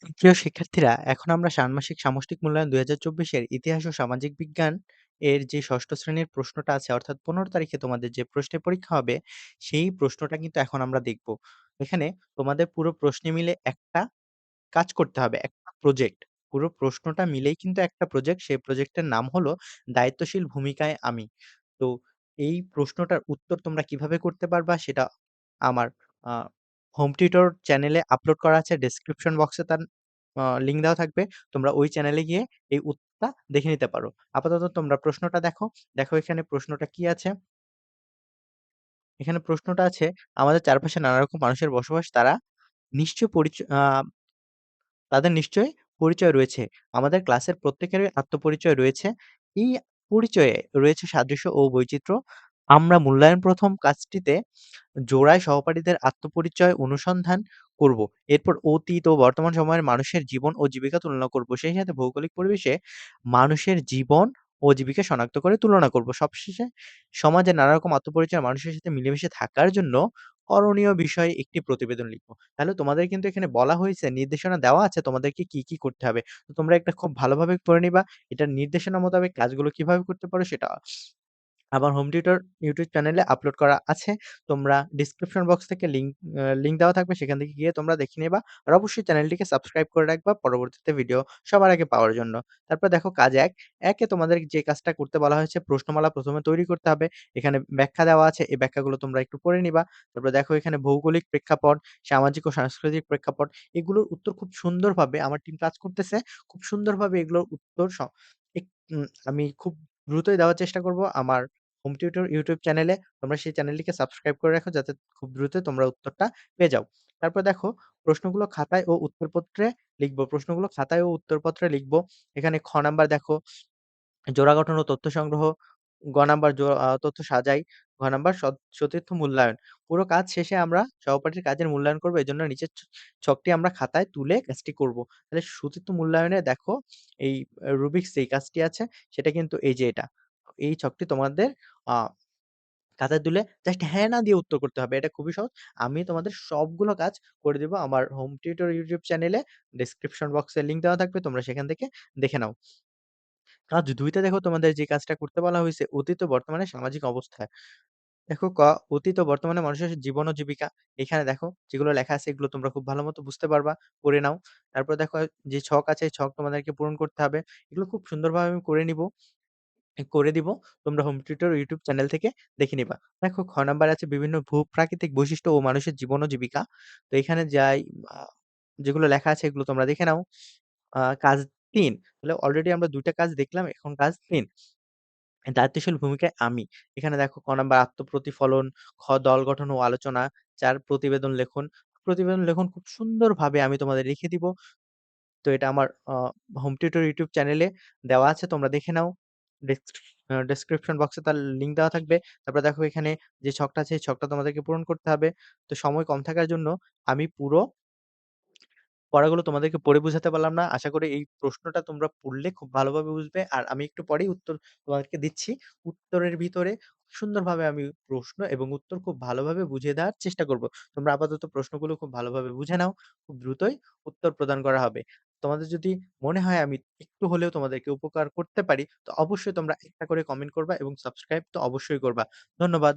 প্রিয় শিক্ষার্থীরা, এখন আমরা ষান্মাসিক সামষ্টিক মূল্যায়ন ২০২৪ এর ইতিহাস ও সামাজিক বিজ্ঞান এর যে ৬ষ্ঠ শ্রেণীর প্রশ্নটা আছে অর্থাৎ ১৫ তারিখে তোমাদের যে প্রশ্নের পরীক্ষা হবে, সেই প্রশ্নটা কিন্তু এখন আমরা দেখব। এখানে তোমাদের পুরো প্রশ্নে মিলে একটা কাজ করতে হবে, একটা প্রজেক্ট। পুরো প্রশ্নটা মিলেই কিন্তু একটা প্রজেক্ট। সেই প্রজেক্টের নাম হলো দায়িত্বশীল ভূমিকায় আমি। তো এই প্রশ্নটার উত্তর তোমরা কিভাবে করতে পারবা সেটা আমার আ হোম টিউটর চ্যানেলে আপলোড করা আছে। ডেসক্রিপশন বক্সে তার লিঙ্ক দেওয়া থাকবে। তোমরা ওই চ্যানেলে গিয়ে এই উত্তরটা দেখে নিতে পারো। আপাতত তোমরা প্রশ্নটা দেখো। দেখো এখানে প্রশ্নটা কি আছে? এখানে প্রশ্নটা আছে, আমাদের চারপাশে নানা রকম মানুষের বসবাস। নিশ্চয় পরিচ আ তাদের নিশ্চয়ই পরিচয় রয়েছে। আমাদের ক্লাসের প্রত্যেকেরই আত্মপরিচয় রয়েছে। এই পরিচয়ে রয়েছে সাদৃশ্য ও বৈচিত্র্য। আমরা মূল্যায়ন প্রথম কাজটিতে জোড়ায় সহপাঠীদের আত্মপরিচয় অনুসন্ধান করব। এরপর অতীত ও বর্তমান সময়ের মানুষের জীবন ও জীবিকা তুলনা করব। সেই সাথে ভৌগোলিক পরিবেশে মানুষের জীবন ও জীবিকা শনাক্ত করে তুলনা করব। সবশেষে সমাজে নানা রকম আত্মপরিচয়ের মানুষের সাথে মিলেমিশে থাকার জন্য করণীয় বিষয়ে একটি প্রতিবেদন লিখব। তাহলে তোমাদের কিন্তু এখানে বলা হয়েছে, নির্দেশনা দেওয়া আছে তোমাদেরকে কি, কি করতে হবে। তো তোমরা এটা খুব ভালোভাবে পড়ে নিবা। এটার নির্দেশনা মোতাবেক কাজগুলো কিভাবে করতে পারো সেটা আমার হোম টিউটর ইউটিউব চ্যানেলে আপলোড করা আছে। তোমরা ডেসক্রিপশন বক্স থেকে লিঙ্ক দেওয়া থাকবে। সেখান থেকে গিয়ে তোমরা দেখে নিবা। আর অবশ্যই চ্যানেলটিকে সাবস্ক্রাইব করে রাখবা পরবর্তীতে ভিডিও সবার আগে পাওয়ার জন্য। তারপর দেখো কাজ ১, ১ এ তোমাদের যে কাজটা করতে বলা হয়েছে, প্রশ্নমালা ১ম এ তৈরি করতে হবে। এখানে ব্যাখ্যা দেওয়া আছে। এই ব্যাখ্যাগুলো তোমরা একটু পড়ে নিবা। তারপর দেখো এখানে ভৌগোলিক প্রেক্ষাপট, সামাজিক ও সাংস্কৃতিক প্রেক্ষাপট, এগুলোর উত্তর খুব সুন্দরভাবে আমার টিম কাজ করতেছে। খুব সুন্দরভাবে এগুলোর উত্তর স এক আমি খুব দ্রুতই দেওয়ার চেষ্টা করব আমার হোম টিউটর ইউটিউব চ্যানেলে। তোমরা সেই চ্যানেলটিকে সাবস্ক্রাইব করে রাখো যাতে খুব দ্রুত তোমরা উত্তরটা পেয়ে যাও। তারপর দেখো প্রশ্নগুলো খাতায় ও উত্তরপত্রে লিখব। প্রশ্নগুলো খাতায় ও উত্তরপত্রে লিখব। এখানে খ নাম্বার দেখো জোড়া গঠন ও তথ্য সংগ্রহ, গ নাম্বার তথ্য সাজাই, ঘ নাম্বার সতীর্থ মূল্যায়ন। পুরো কাজ শেষে আমরা সহপাঠীর কাজের মূল্যায়ন করব। এজন্য নিচের ছকটি আমরা খাতায় তুলে কাজটি করব। তাহলে সতীর্থ মূল্যায়নে দেখো এই রুবিকস যেই কাজটি আছে সেটা কিন্তু এই যে এটা। এই ছকটি তোমাদের আ খাতায় তুলে জাস্ট হ্যাঁ, না দিয়ে উত্তর করতে হবে। এটা খুবই সহজ। আমি তোমাদের সবগুলো কাজ করে দিব আমার হোম টিউটর ইউটিউব চ্যানেলে। ডেসক্রিপশন বক্সে লিঙ্ক দেওয়া থাকবে। তোমরা সেখান থেকে দেখে নাও। কাজ ২ তে দেখো তোমাদের যে কাজটা করতে বলা হইছে, অতীত ও বর্তমানে সামাজিক অবস্থা। দেখো অতীত ও বর্তমানে মানুষের জীবন ও জীবিকা। এখানে দেখো যেগুলো লেখা আছে এগুলো তোমরা খুব ভালোমতো বুঝতে পারবা, পড়ে নাও। তারপর দেখো যে ছক আছে, এই ছক তোমাদেরকে পূরণ করতে হবে। এগুলো খুব সুন্দরভাবে আমি করে দিব। তোমরা হোম টিউটর ইউটিউব চ্যানেল থেকে দেখে নিবা। দেখো খ নাম্বার আছে বিভিন্ন ভূপ্রাকৃতিক বৈশিষ্ট্য ও মানুষের জীবন ও জীবিকা। তো এখানে আ যেগুলো লেখা আছে এগুলো তোমরা দেখে নাও। কাজ ৩, তাহলে অলরেডি আমরা ২ টা কাজ দেখলাম। এখন কাজ ৩, দায়িত্বশীল ভূমিকায় আমি। এখানে দেখো ক নাম্বার আত্মপ্রতিফলন, খ দল গঠন ও আলোচনা, ৪ প্রতিবেদন লেখন। প্রতিবেদন লেখন খুব সুন্দরভাবে আমি তোমাদের লিখে দিব। তো এটা আমার হোম টিউটর ইউটিউব চ্যানেলে দেওয়া আছে। তোমরা দেখে নাও। ডেসক্রিপশন বক্সে তার লিঙ্ক দেওয়া থাকবে। তারপরে দেখো এখানে যে ছকটা আছে, এই ছকটা তোমাদেরকে পূরণ করতে হবে। তো সময় কম থাকার জন্য আমি পুরো পড়াগুলো তোমাদেরকে পড়ে বুঝাতে পারলাম না। আশা করি এই প্রশ্নটা তোমরা পড়লে খুব ভালোভাবে বুঝবে। আর আমি একটু পরেই উত্তর তোমাদেরকে দিচ্ছি। উত্তরের ভিতরে খুব সুন্দরভাবে আমি প্রশ্ন এবং উত্তর খুব ভালোভাবে বুঝিয়ে দেওয়ার চেষ্টা করব। তোমরা আপাতত প্রশ্নগুলো খুব ভালোভাবে বুঝে নাও। খুব দ্রুতই উত্তর প্রদান করা হবে। তোমাদের যদি মনে হয় আমি একটু হলেও তোমাদেরকে উপকার করতে পারি, তো অবশ্যই তোমরা একটা করে কমেন্ট করবা এবং সাবস্ক্রাইব তো অবশ্যই করবা। ধন্যবাদ।